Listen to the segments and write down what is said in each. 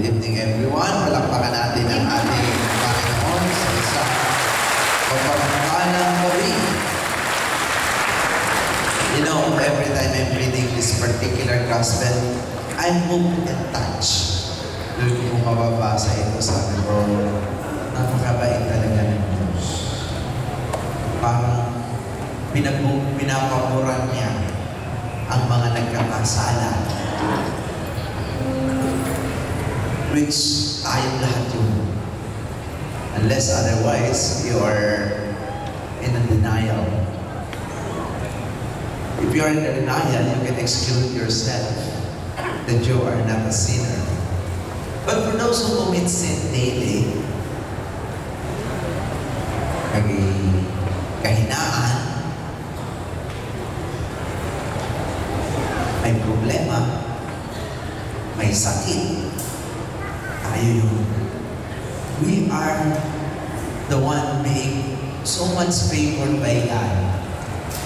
evening everyone. Palakpakan natin ang ating Panginoon sa isang kapagpapalang gabi. You know, every time I'm reading this particular gospel, I'm moved and touched. Doon ko mababasa ito sa akin, napakabait talaga ng Diyos. Parang pinapaboran niya ang mga nagkakasala, which tayong lahat yun. Unless otherwise, you are in a denial. If you are in a denial, you can exclude yourself that you are not a sinner. But for those who commit sin daily, may kahinaan, may problema, may sakit, tayo yun. We are the one being so much favored by God.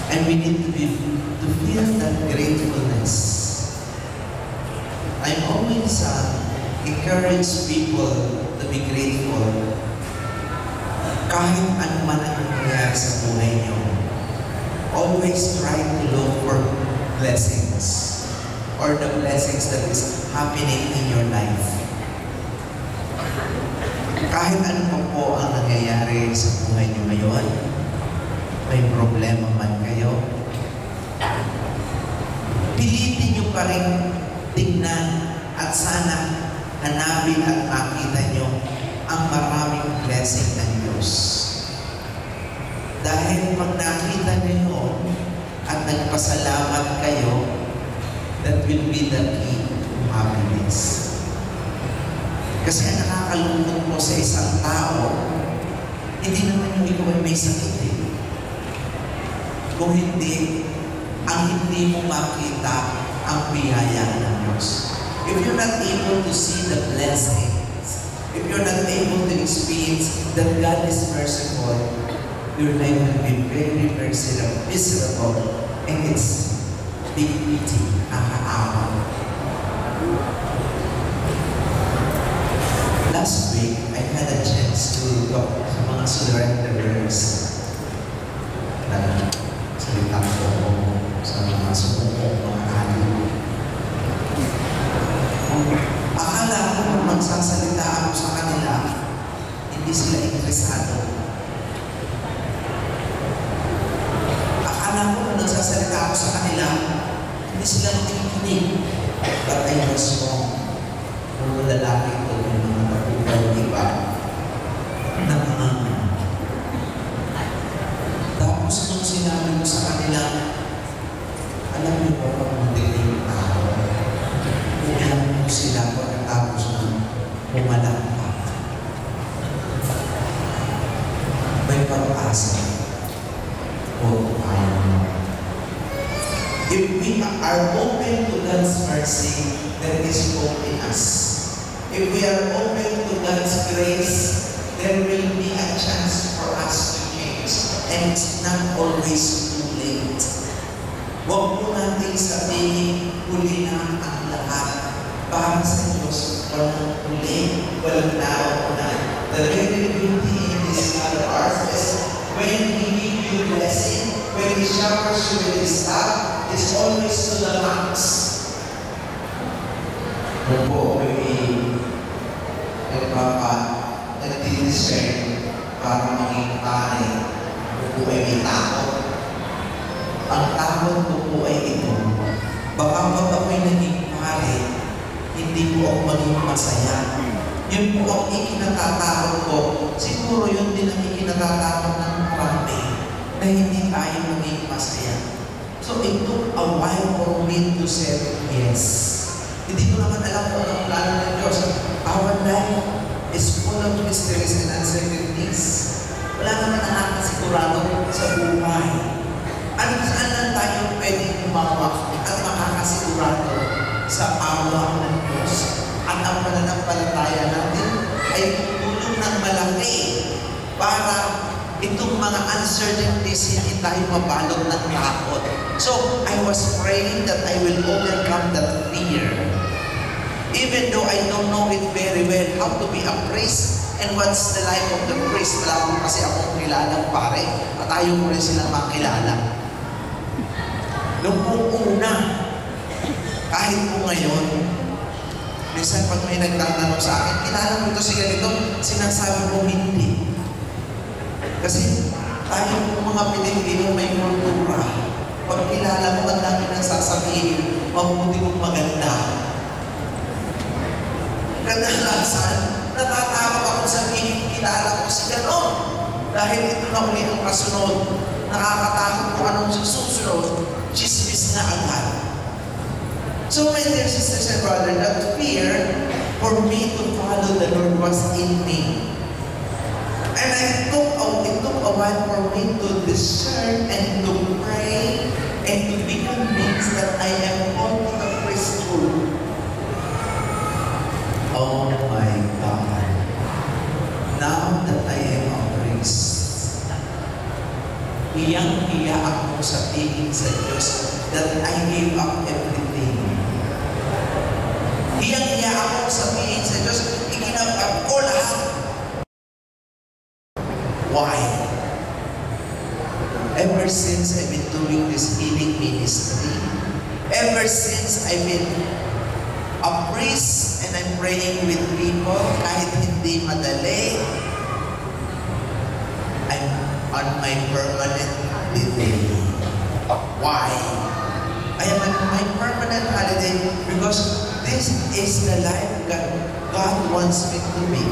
And we need to feel that gratefulness. I always encourage people to be grateful kahit ano man ang nangyayari sa buhay niyo. Always try to look for blessings or the blessings that is happening in your life. Kahit ano pa po ang nangyayari sa buhay niyo ngayon, may problema man kayo, pilitin niyo pa rin tingnan at sana hanapin at makita niyo ang maraming blessing ng Diyos. Dahil pag nakita niyo at nagpasalamat kayo, that will be the key to happiness. Kasi ang nakakalungkot mo sa isang tao, hindi naman yung ikaw ay may sakit eh. Kung hindi, ang hindi mo makita ang biyaya ng Diyos. If you're not able to see the blessings, if you're not able to experience that God is merciful, your life will be very miserable, and it's big pity, nakakaawa. Last week, I had a chance to talk sa mga surrenderers. Salita ko sa mga sumukong mga alim. Akala ko kung magsasalita ako sa kanila, hindi sila interesado. Akala ko kung nagsasalita ako sa kanila, hindi sila makikinig. But I was wrong. Kung lalaki ko yung mga natutunan iba, nakanganga. Tapos nung sinabi ko sa kanila, alam niyo ba pag magdating tao, ilang mo sila pagkatapos ng pumalakpak. May pag-asa. If we are open to God's mercy, that is hope in us. If we are open to God's grace, there will be a chance for us to change. And it's not always too late. Huwag po natin sabihin, huli na ang lahat. Para sa Diyos, walang huli, walang tao na. The very beauty in this God of ours is when He gives you blessing, when He showers you with His love, it's always to the max. Kung po may nagdi-discern para maging pare, kung po ay may takot. Ang takot ko po ay ito. Baka pag ako'y naging pare, hindi po ako maging masaya. Yun po ang ikinatatakot ko. Siguro yun din ang ikinatatakot ng marami na hindi tayo maging masaya. So it took a while for me to say yes. Hindi ko naman alam kung ang plano ng Diyos. Our life is full of mysteries and uncertainties. Wala naman ang nakasigurado sa buhay. Ano saan lang tayo pwedeng umawak at makakasigurado sa awa ng Diyos. At ang pananampalataya natin ay tutulong ng malaki para itong mga uncertainties hindi tayo mabalot ng takot. So, I was praying that I will overcome that fear. Even though I don't know it very well, how to be a priest and what's the life of the priest. Wala ko kasi akong kilalang pare at ayaw ko rin silang makilala. Nung una, kahit po ngayon, minsan pag may nagtatanong sa akin, kilala mo ito si ganito, sinasabi ko hindi. Kasi tayo po mga Pilipino may kultura. Pag kilala mo, ang dami nang sasabihin, mabuti kong maganda. Kadalasan, natatakot ako sabihin, kilala ko si ganon. Dahil ito na uli ang kasunod. Nakakatakot ko anong susunod, chismis na agad. So my dear sisters and brothers, that fear for me to follow the Lord was in me. And it took a while for me to discern and to pray and to be convinced that I am called to the priesthood. Oh my God. Now that I am a priest, hiyang-hiya ako sabihin sa Diyos that I gave up everything. Hiyang-hiya ako sabihin sa Diyos, iginagap ko lahat. Why? Ever since I've been doing this healing ministry, ever since I've been a priest and I'm praying with people, kahit hindi madali, I'm on my permanent holiday. Why? I am on my permanent holiday because this is the life God wants me to be.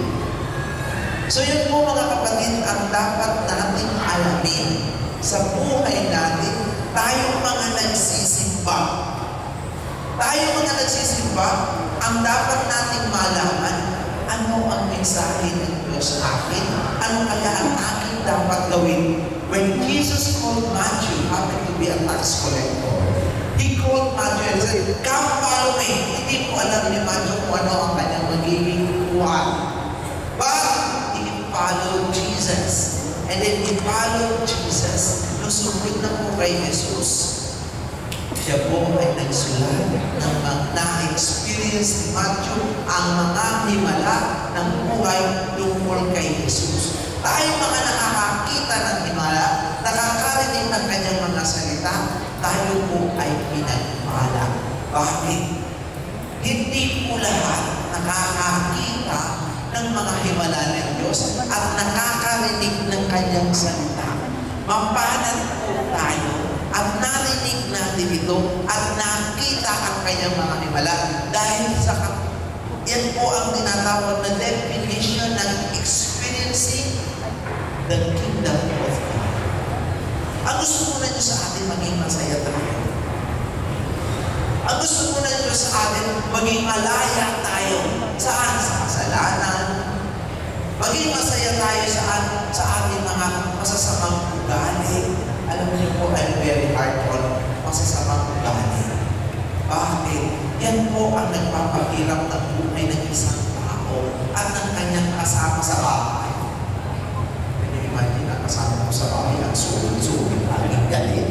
So yun po mga kapatid, ang dapat nating alamin sa buhay natin, tayong mga nagsisimba. Tayong mga nagsisimba, ang dapat nating malaman, ano ang mensahe ng Diyos sa akin? Ano kaya ang aking dapat gawin? When Jesus called Matthew, happened to be a tax collector, He called Matthew and said, "Come follow me." Hindi po alam ni Matthew kung ano ang kanyang magiging buwan. But followed Jesus. And then he followed Jesus. Nung sumunod na po kay Jesus, siya po ay nagsulat ng na-experience ni Matthew ang mga himala ng buhay tungkol kay Jesus. Tayo mga nakakakita ng himala, nakakarinig ng kanyang mga salita, tayo po ay pinagpala. Bakit? Hindi po lahat nakakakita ng mga himala ng Diyos at nakakarinig ng kanyang salita. Mapalad po tayo at narinig natin ito at nakita ang kanyang mga himala dahil sa yan po ang tinatawag na definition ng experiencing the kingdom of God. Ang gusto po na Diyos sa atin maging masaya tayo. Ang gusto po na Diyos sa atin maging malaya tayo. Saan? Sa kasalanan. Maging masaya tayo sa ating mga masasamang ugali. Alam niyo po, I'm very hard on masasamang ugali. Bakit? Yan po ang nagpapahirap ng buhay ng isang tao at ng kanyang kasama sa bahay. Can you imagine ang kasama mo sa bahay ang sulit-sulit, laging galit.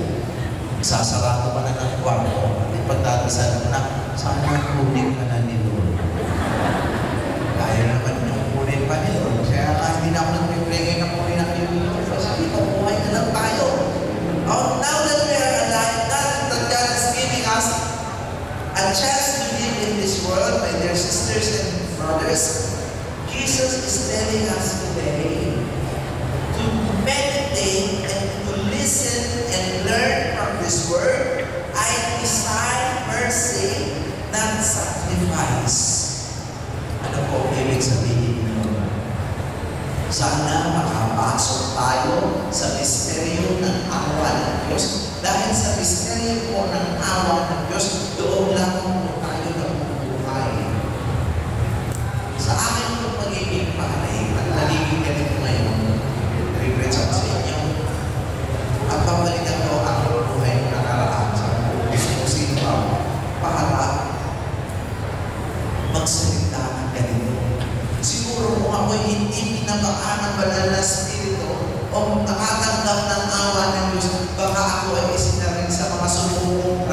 Sasarado ka na ng kwarto at ipagdadasal na sana kunin ka na ni Lord. Kaya naman yung kunin pa ni Lord. Kaya hindi na ako nagpipregay na kunin na kayo dito. Kasi ito, buhay na lang tayo. Oh, now that we are alive, that God is giving us a chance to live in this world, my dear sisters and brothers, Jesus is telling us today to meditate and to listen and learn from this word. I desire mercy, not sacrifice. Ano po ibig sabihin nito? Sana makapasok tayo sa misteryo ng awa ng Diyos. Dahil sa misteryo po ng awa ng Diyos, doon lang po tayo nabubuhay. Sa akin po magiging pare at nagiging ganito ngayon, regrets ako sa inyo. At pabalikan ko ang buhay ng nakaraan sa gusto ko paharap magsalita ng ganito. Siguro kung ako'y hindi pinabaan ng banal na spirito o nakatanggap ng awa ng Diyos, baka ako ay isa na rin sa mga sumubong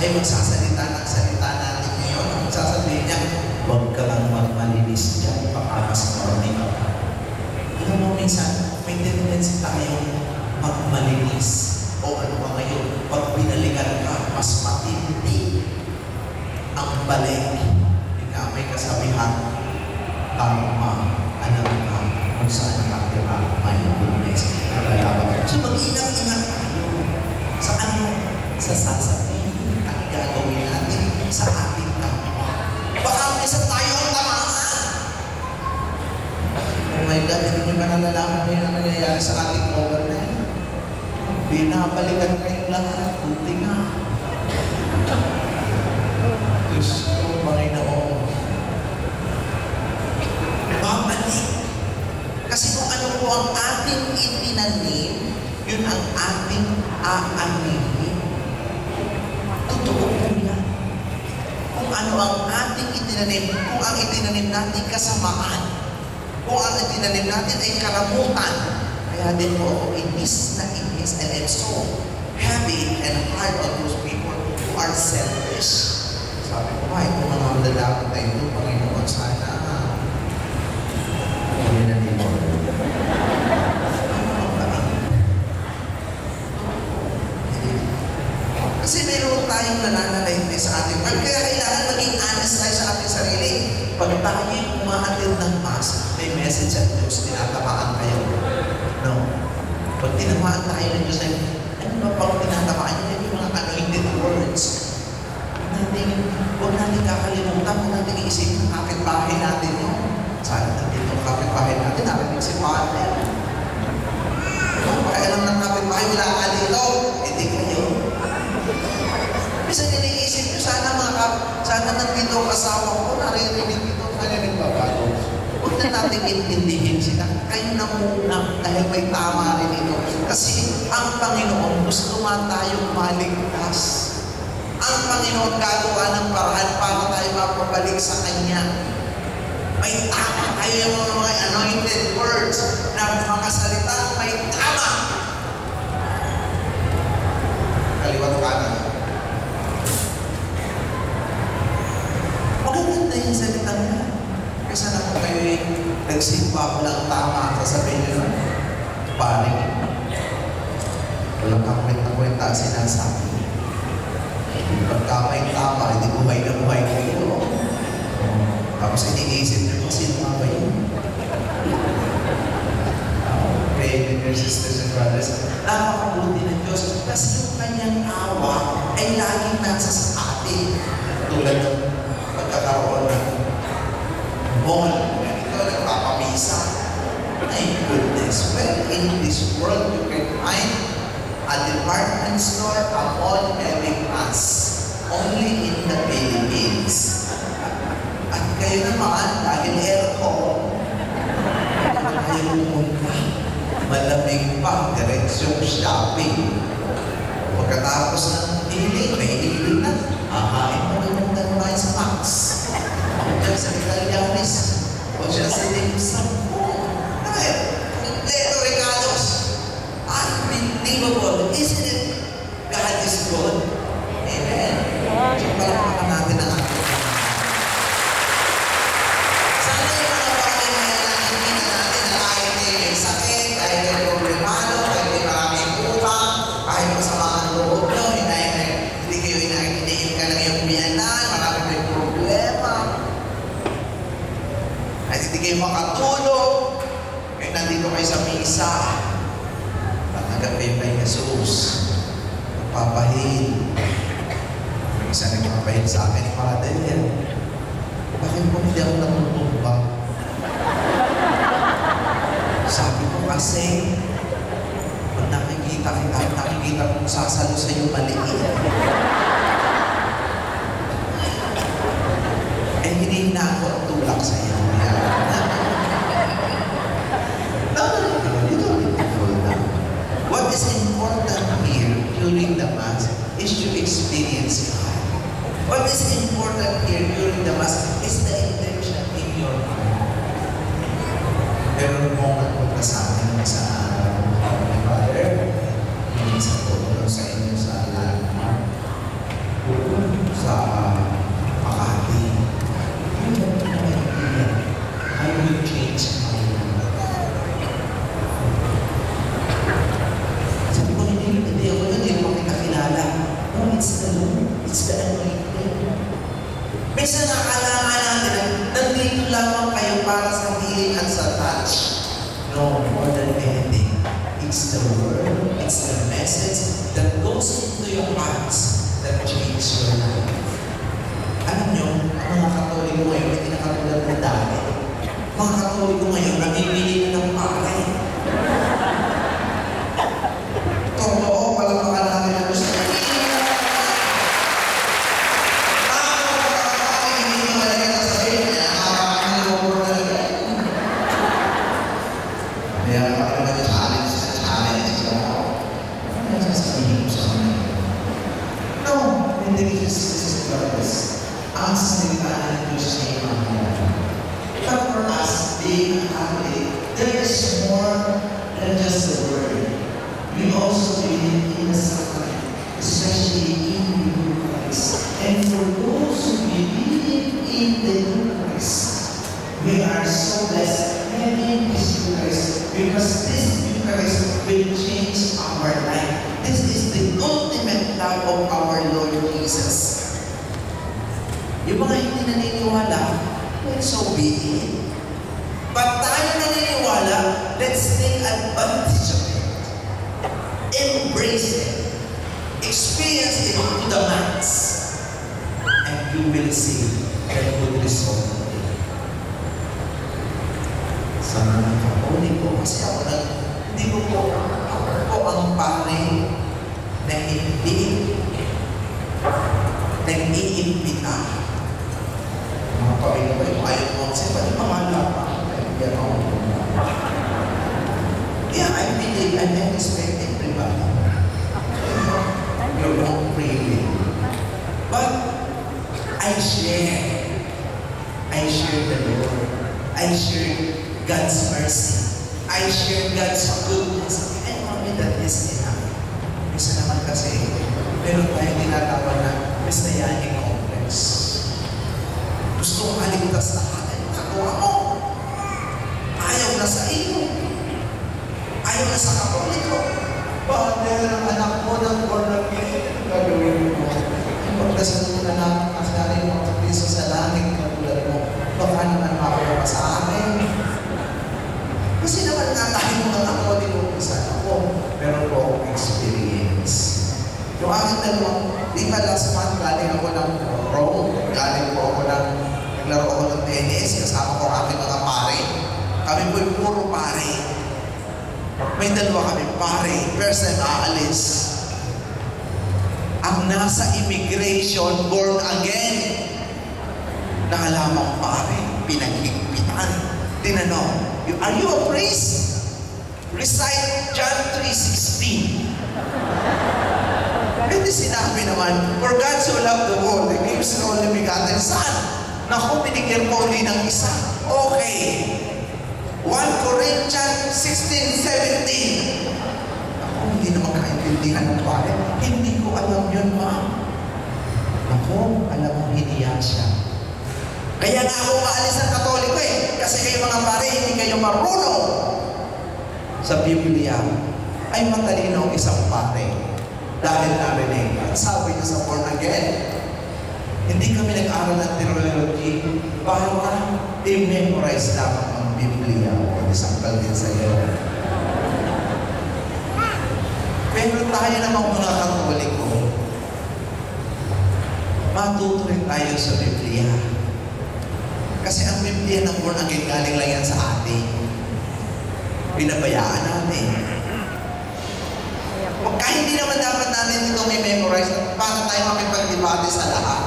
ay magsasalita ng salita natin ngayon. Ang sasabihin niya, huwag ka lang magmalinis dyan, baka mas marami ka pa. Alam mo, minsan, may tendency tayong magmalinis. O ano ba ngayon, pag binalikan ka, mas matindi ang balik. Ika may kasabihan, tama, alam ka, kung saan nakatira, may goodness. So mag-ingat-ingat tayo sa ano, sa sasabihin at gagawin natin sa ating kapwa. Baka minsan tayo ang tamaan. Oh my God, hindi nyo ba nalalaman na yung nangyayari sa ating government? Binabalikan kayong lahat, kunti nga. Diyos ko, Panginoon. Babalik. Kasi kung ano po ang ating itinanim, yun ang ating aanihin. Totoo po yan. Kung ano ang ating itinanim, kung ang itinanim natin kasamaan, kung ang itinanim natin ay karamutan, kaya din po ako inis na inis and it's so heavy and hard on those people who are selfish. Sabi ko, ay, kung mga lalaki tayo ito, Panginoon, sana hindi na dito. Kasi meron tayong nananalayti sa ating heart. Kaya kailangan maging honest tayo sa ating sarili. Pag tayo umaatil ng mass, may message at Diyos, tinatamaan kayo. No? Pag tinamaan tayo ng Diyos, ano ba pag tinatamaan nyo? Yung mga anointed words. Huwag natin kakalimutan, huwag natin iisipin ang kapitbahay natin yun. Sana natin yung kapitbahay natin, narinig si Father. Pakailan ng kapitbahay, wala ka dito, hindi kayo. Minsan iniisip nyo, sana nandito kasawa ko, narinig dito, narinig ba ba? Huwag na natin intindihin sila. Kayo na muna dahil may tama rin ito. Kasi ang Panginoon gusto man tayong maligtas. Ang Panginoon gagawa ng paraan para tayo mapabalik sa Kanya. May tama tayo yung mga anointed words na mga salita may tama. Kaliwat kanan. Maganda yung salita niya. Kasi naman kayo'y nagsimba ko lang tama, sasabihin nyo, paring, walang kakwenta-kwenta sinasabi. Pagka may tama, hindi buhay na buhay kayo. Tapos iniisip nyo, sino nga ba yun? Okay, dear sisters and brothers, napakabuti ng Diyos kasi yung kanyang awa ay laging nasa sa atin. Tulad ng pagkakaroon ng mall, ganito, nagpapamisa. My goodness, well, in this world, you can find a department store, a mall, every class. Only in the Philippines. At kayo naman, dahil aircon, hindi na kayo pumunta. Malamig pa, direksyong shopping. Pagkatapos ng hiling, may hiling na. Hahain mo naman tayo sa Max. Ako dyan sa Italianis. O dyan sa Dimsum. Leto regalos. Unbelievable. Isn't it? God is good. Amen. So, palakpakan natin ang ating. Sana yung mga bagay na nakikita natin na kahit may sakit, kahit may problemado, kahit may maraming utang, kahit masama ang loob nyo, hindi kayo inakikinig ka lang yung biyanan, maraming may problema. Kahit hindi kayo makatulog, kahit nandito kayo sa misa, tatanggap kayo kay Jesus. Magpapahil. May isa nagpapahil sa akin, Father, bakit po hindi ako natutumba? Sabi ko kasi, pag nakikita kong sasalo sa iyo maliit. Hindi na ako ang tulak sa iyo. What is important here during the Mass is to experience God. What is important here during the Mass is the intention in your heart. Pero kung nagpunta sa akin sa Father, hindi sa tulong sa inyo sa landmark. akala nga natin, nandito lamang kayo para sa healing at sa touch. No, more than anything. It's the word, it's the message that goes into your hearts that changes your life. Alam nyo, ang mga Katoliko ngayon, hindi na katulad ng dati. Mga Katoliko ngayon, namimili na ng pare. Totoo, palamakan natin ang gusto niya. But for us, being Catholic, there is more than just the word. We also believe in the sacrament, especially in the Eucharist. And for those who believe in the Eucharist, we are so blessed having this Eucharist because this Eucharist will change our life. This is the ultimate love of our Lord Jesus. Yung mga hindi naniniwala, so be it. But tayo naniniwala, let's take advantage of it. Embrace it. Experience it to the max. And you will see the good result of it. Sa mga Katoliko, kasi ako hindi ko ang pare na hindi nag-iimbita. Mga pamilya ba yung ayaw mo kasi pati pamala pa. Yeah, I believe and I respect everybody. Your own freely. But I share the Lord. I share God's mercy. I share God's goodness. And only that is enough. Isa naman kasi, meron tayong tinatawag na Messianic complex. Gusto kong haligtas lahat ay makagawa mo. Ayaw na sa iyo. Ayaw na sa Katoliko. Father, ang anak mo ng born again, gagawin mo. Ang pagdasal mo na namin, kasari mo ang piso sa langit, katulad mo. Baka naman makawa ka sa akin. Kasi naman nga tayo mga Katoliko, isa ako. Pero po akong experience. Yung aking dalawang, di ba last month, galing ako ng Rome, galing po ako ng naglaro ako ng tennis, kasama ko aking mga pare. Kami po'y puro pare. May dalawa kami pare. First time aalis. Ang nasa immigration, born again. Nakalaman ko pare. Pinaghigpitan. Tinanong, are you a priest? Recite John 3:16. Hindi sinabi naman, for God so loved the world, He gave His only begotten Son. Naku, binigyan ko ulit ng isa. Okay. 1 Corinthians 16:17. Ako, hindi na magkaintindihan ng pare. Hindi ko alam yun, ma'am. Ako, alam mo, hiniya siya. Kaya nga ako maalis ng Katoliko eh. Kasi kayo mga pare, hindi kayo marunong. Sa Biblia, ay matalino ang isang pare. Dahil narinig. At sabi niya sa born again, hindi kami nag-aral ng theology para i-memorize lamang ang Biblia o isangkal din sa iyo. Pero tayo namang mga Katoliko, matuto rin tayo sa Biblia. Kasi ang Biblia ng born again galing lang yan sa atin. Pinabayaan natin. Kahit hindi naman dapat natin ito may memorize para tayo makipag-debate sa lahat.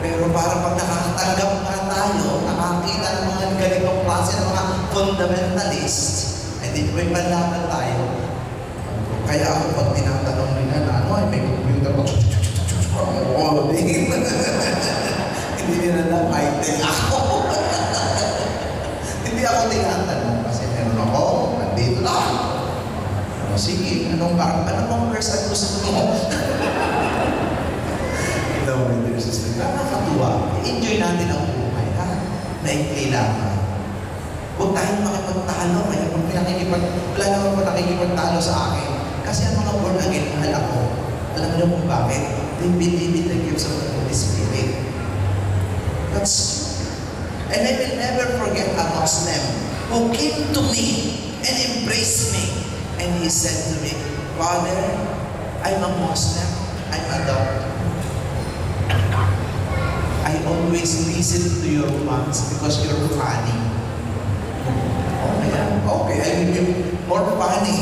Pero para pag nakakatanggap nga tayo, nakakita ng mga ganitong klase ng mga fundamentalists, hindi may panlaban tayo. Kaya ako pag tinatanong nila na ano, ay may computer pa, hindi nila na high-tech ako. Hindi ako tinatanong kasi meron ako, nandito lang. O sige, anong verse ang gusto mo? No, my sister. Nakakatuwa. I-enjoy natin ang buhay, ha? Naikli lamang. Huwag tayong makipagtalo. Kaya wala naman po nakikipagtalo sa akin. Kasi ang mga born again, mahal ako. Alam niyo kung bakit? They believe in the gifts of the Holy Spirit. That's and I will never forget a Muslim who came to me and embraced me. And he said to me, Father, I'm a Muslim. I'm a doctor. I always listen to your mass because you're funny. Oh my God. Okay, I will be more funny.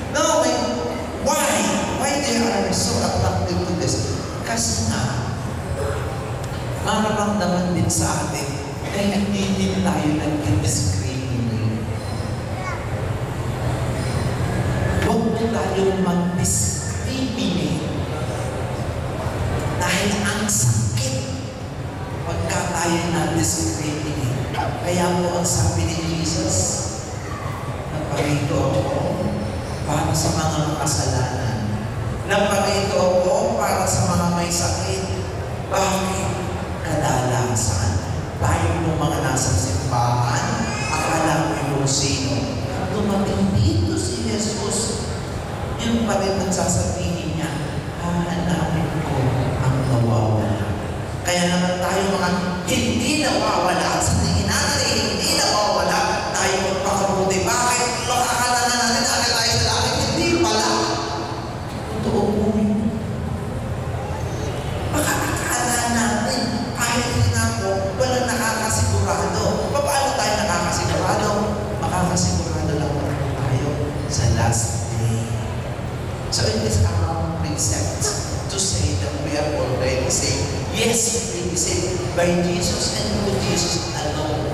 No, why? Why they are so attracted to this? Kasi nga, mararamdaman din sa atin na hindi din tayo nag-discriminate. Huwag po tayong mag-discriminate dahil ang sakit pagka tayo na-discriminate. Kaya po ang sabi ni Jesus, naparito ako para sa mga makasalanan. Naparito ako para sa mga may sakit. Bakit? Kadalasan, tayo ng mga nasa simbahan, akala mo yung sino. Dumating dito si Jesus, yun pa rin ang sasabihin niya, hahanapin ko ang nawawala. Kaya naman tayo mga hindi nawawala, sa tingin natin hindi nawawala, tayo magpakabuti. Bakit? Baka akala na natin agad tayo sa langit, hindi pala. Totoo po yun. Baka akala natin, kahit nga po, walang nakakasigurado. Paano tayo nakakasigurado? Makakasigurado lang tayo sa last day. So it is our precept to say that we are already saved. Yes, we will be saved by Jesus and through Jesus alone.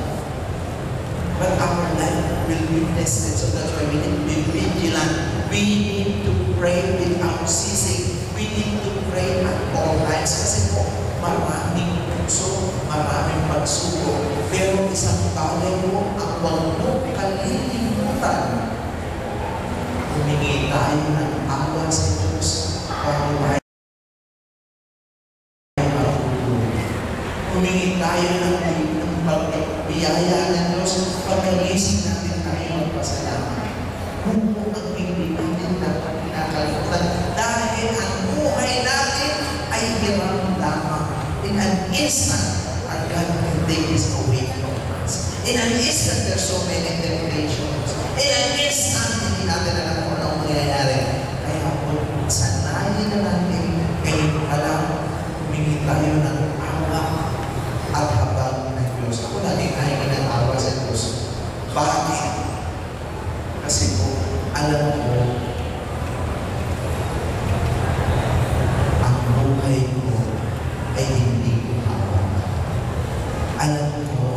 But our life will be tested, so that's why we need to be vigilant. We need to pray without ceasing. We need to pray at all times. Kasi po, maraming puso, maraming pagsubok. Pero isang bagay mo ang huwag mo kalilimutan. Humingi tayo ng awa sa Diyos para tayo marunong. Humingi tayo ng pagbiyaya ng Diyos pagkagising natin tayo magpasalamat. Huwag mo ang hindi natin dapat kinakalimutan dahil ang buhay natin ay hirap lamang. In an instant, our God can take this away from us. In an instant, there's so many temptations. In an instant, hindi natin alam kung anong mangyayari. Kaya po, sanayin na natin, ngayon pa lang, humingi tayo ng awa at habang ng Diyos. Ako lagi kayo ng awa sa Diyos. Bakit? Kasi po, alam ko, ang buhay ko ay hindi ko hawak. Alam ko,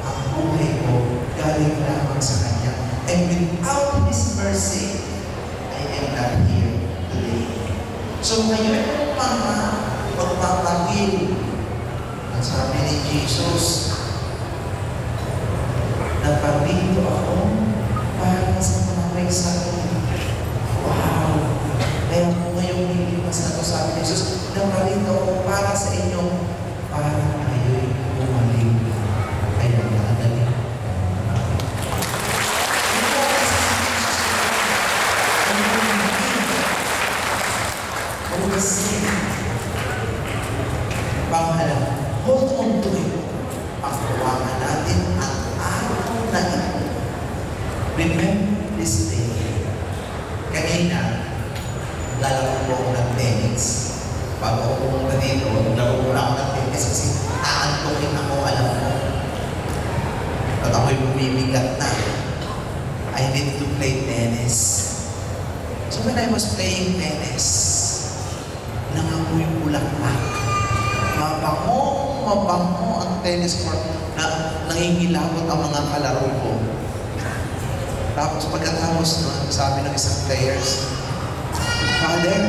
ang buhay ko galing lamang sa Kanya. And without His mercy, I am not here today. So ngayon, mga pagpapagil, ang sabi ni Jesus, naparito ako para sa mga may sakit. Wow! Kaya kung ngayong nilipas na ito, sabi ni Jesus, naparito ako para sa inyo, para kayo'y bumalik. Kaya madali. Pangalawa, hold on to it. Pagkawaman natin ang araw na ito. Remember this day. Kanina, lalaro po ako ng tennis. Bago ako pumunta dito, laro ko na ako ng tennis kasi aantokin ako, alam ko. At ako'y bumibigat na. I need to play tennis. So when I was playing tennis, nangamoy bulaklak. Mabango ang tennis court na nangingilabot ang mga kalaro ko. Tapos pagkatapos nun, sabi ng isang players, Father,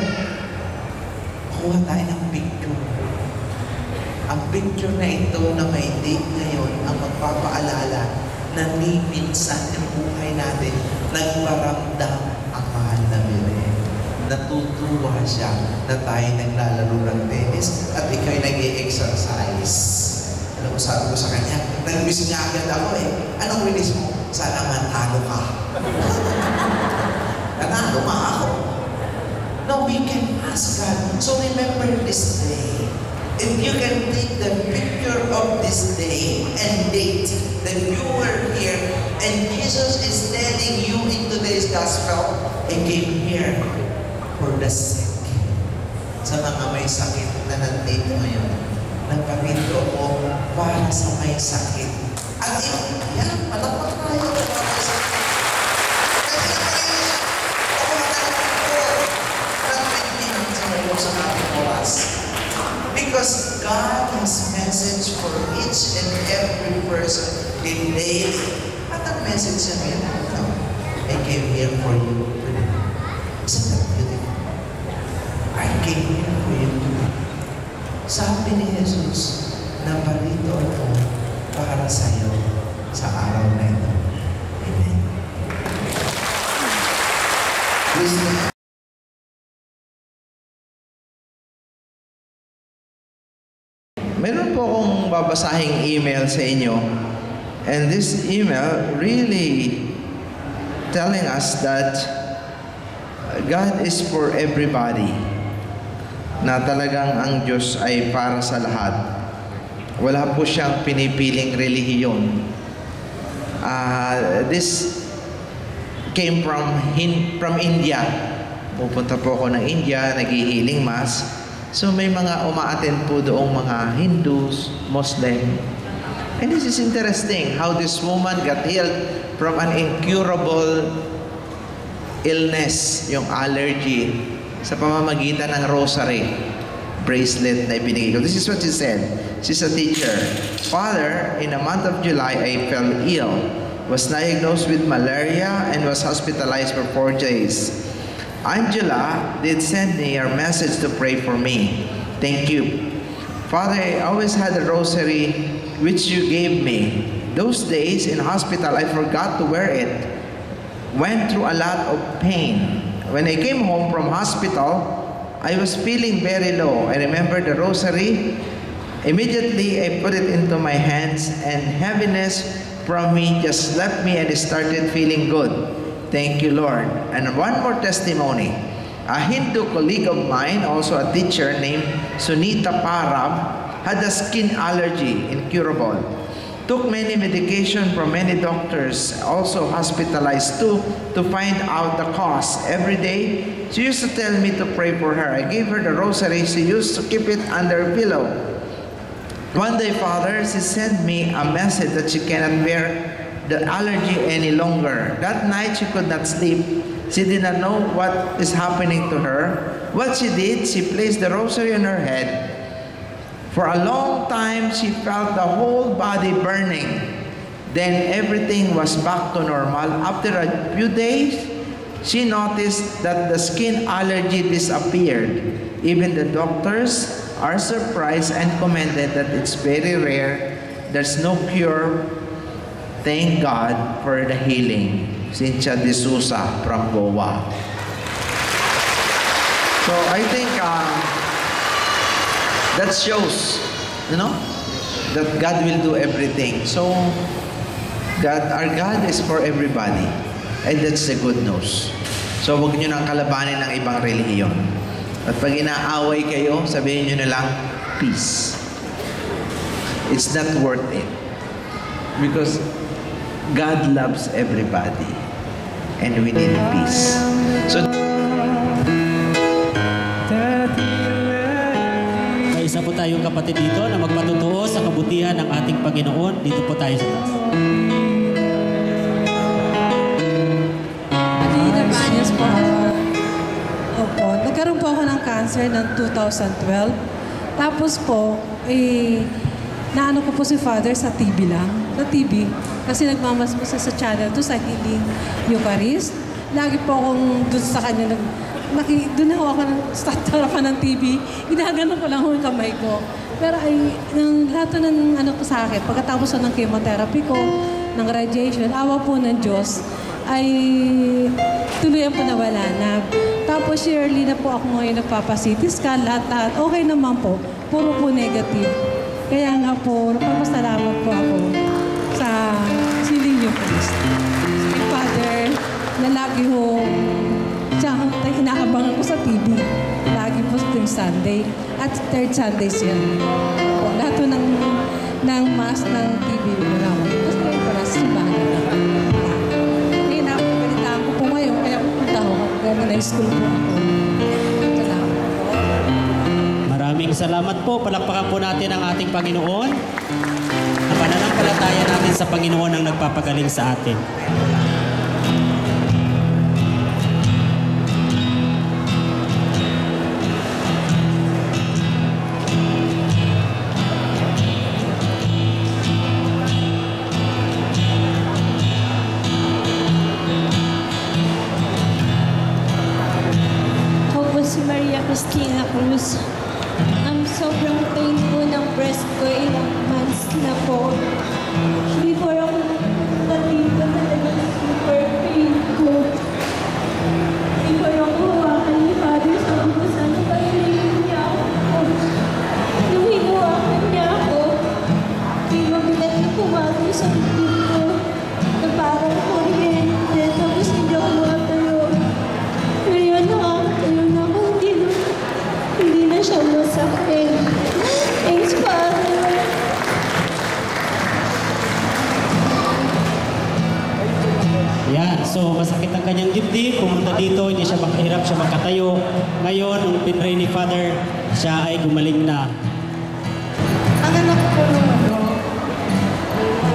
kuha tayo ng picture. Ang picture na ito na may date ngayon ang magpapaalala na ni minsan yung buhay natin nagparamdam ang mahal na bire. Natutuwa siya na tayo naglalaro ng tennis at ikaw'y nag-i-exercise. Alam mo, sabi ko sa kanya, nag-wish nga agad ako eh. Anong wish mo? Sana matalo ka. Nanalo ka ako. No, we can ask God. So remember this day. If you can take the picture this day and date that you were here, and Jesus is telling you in today's gospel, I came here for the sick. Sa mga may sakit na nandito ngayon, nagpapito ako para sa may sakit. At yan, malapag tayo. Because God has message for each and every person in daily. At ang message niya ngayon, I came here for you today. Isn't that beautiful? I came here for you today. Sabi ni Jesus, naparito ako para sa iyo sa araw na ito. Amen. Please, meron po akong babasahing email sa inyo, and this email really telling us that God is for everybody, na talagang ang Diyos ay para sa lahat. Wala po siyang pinipiling relihiyon. This came from India. Pupunta po ako ng India, nag-healing mass. So may mga umaattend po doong mga Hindus, Muslim. And this is interesting how this woman got healed from an incurable illness, yung allergy, sa pamamagitan ng rosary bracelet na ibinigay ko. This is what she said. She's a teacher. Father, in the month of July, I fell ill, was diagnosed with malaria, and was hospitalized for 4 days. Angela did send me your message to pray for me. Thank you. Father, I always had a rosary which you gave me. Those days in hospital, I forgot to wear it. Went through a lot of pain. When I came home from hospital, I was feeling very low. I remember the rosary. Immediately, I put it into my hands, and heaviness from me just left me, and I started feeling good. Thank you, Lord. And one more testimony. A Hindu colleague of mine, also a teacher named Sunita Parab, had a skin allergy, incurable. Took many medication from many doctors, also hospitalized too, to find out the cause. Every day, she used to tell me to pray for her. I gave her the rosary. She used to keep it under her pillow. One day, Father, she sent me a message that she cannot bear the allergy any longer. That night, she could not sleep. She did not know what is happening to her. What she did, she placed the rosary on her head. For a long time, she felt the whole body burning. Then everything was back to normal. After a few days, she noticed that the skin allergy disappeared. Even the doctors are surprised and commented that it's very rare. There's no cure. Thank God for the healing. Cynthia De Souza from Goa. So I think that shows, that God will do everything. So our God is for everybody. And that's the good news. So huwag nyo nang kalabanin ng ibang relihiyon. At pag inaaway kayo, sabihin nyo na lang, peace. It's not worth it. Because God loves everybody, and we need peace. So, may isa po tayong kapatid dito na magpatutuo sa kabutihan ng ating Panginoon. Dito po tayo sa taas. Alina Banyas po. Opo, nagkaroon po ako ng cancer ng 2012. Tapos po, naano ko po si Father sa TV lang. Sa TV. Kasi nagmamas po sa channel to sa Healing Eucharist. Lagi po akong doon sa kanya. Doon ako sa harapan ng TV. Ginagano ko lang yung kamay ko. Pero lahat ng ano po sa akin, pagkatapos ng chemotherapy ko, ng radiation, awa po ng Diyos, ay tuluyan po nawala na. Tapos yearly na po ako ngayon nagpapa-CT scan, lahat. Okay naman po. Puro po negative. Kaya nga po, nagpapasalamat po ako sa Healing Eucharist. Si Father, na lagi ho, inaabangan ko sa TV. Lagi po tuwing Sunday. At third Sunday siya. Lahat po ng taas ng TV drama. Tapos ngayon pala sa simbahan nila. Hindi na, pagkalitaan ko po ngayon, kaya pupunta ako. Kaya na school po ako. Salamat po. Maraming salamat po. Palakpakan po natin ang ating Panginoon. Ang pananampalataya natin sa Panginoon ang nagpapagaling sa atin. Ako po si Maria Cristina Cruz. Ang sobrang pain po ng breast ko, ilang months na po. Before ako nagtatito, talagang super pain ko. Before ako hawakan ni Father, sabi ko sana pagkainin niya ako. Nung hinawakan niya ako, may mabigat na pumago sa ulit ko na parang kuryente, tapos hindi ako makatayo. Ngayon nakakatayo na ako, hindi na siya masakit. Thanks, Father. Yan, so masakit ang kanyang dibdib. Pumunta dito, hindi siya hirap siya makatayo. Ngayon, nung pinray ni Father, siya ay gumaling na. Ang anak ko nung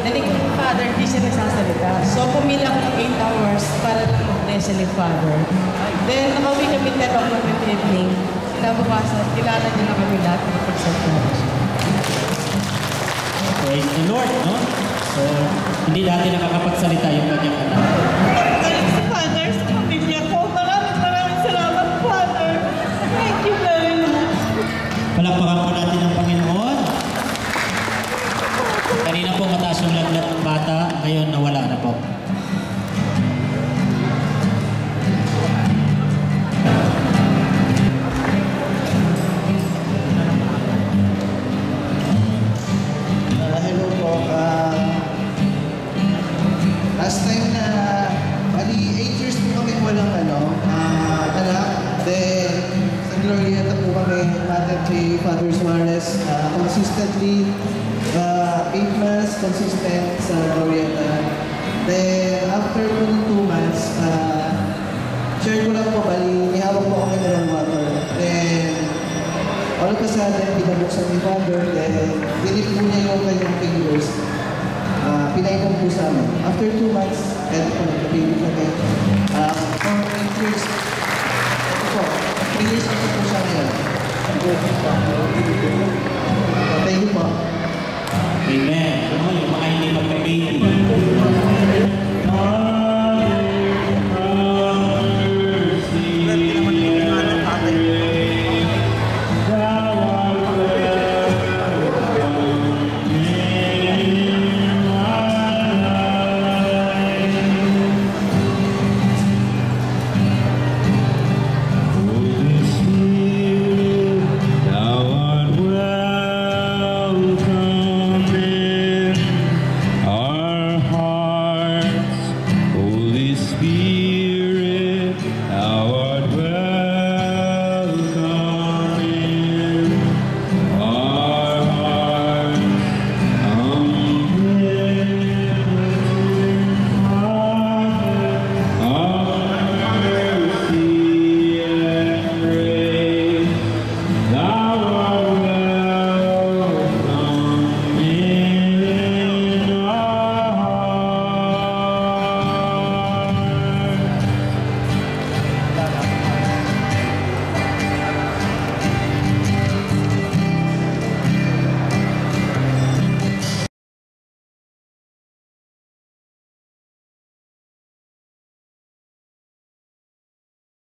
narinig ko ng Father, hindi siya nagsasalita. So, pumila ko ng 8 hours para lang mag-bless ni Father. Then, nakauwi kami 10 o'clock in the evening. Kinabukasan, kilala niya na kami lahat ng pagsalita. Praise the Lord, no? So, hindi dati nakakapagsalita yung kanyang anak. Galing si Father sa pamilya ko. Maraming salamat, Father. Thank you very much. Palakpakan po natin ang Panginoon. Kanina po mataas yung laglat ng bata, ngayon nawala na po. Hello po. Last time na, bali 8 years po kami walang anak. Then, sa Glorieta po kami, natin kay Father Suarez, consistently, 8 months consistent sa Glorieta. Then, after po ng 2 months, share ko lang po, bali, ihawak po kami ng water. Then, all of a sudden, pinabuksan ni Father, then dinip po niya yung kanyang fingers. Pinainom po sa amin. After 2 months, eto po, nagka-baby kami. For 8 years, ito po, 3 years ito po siya ngayon.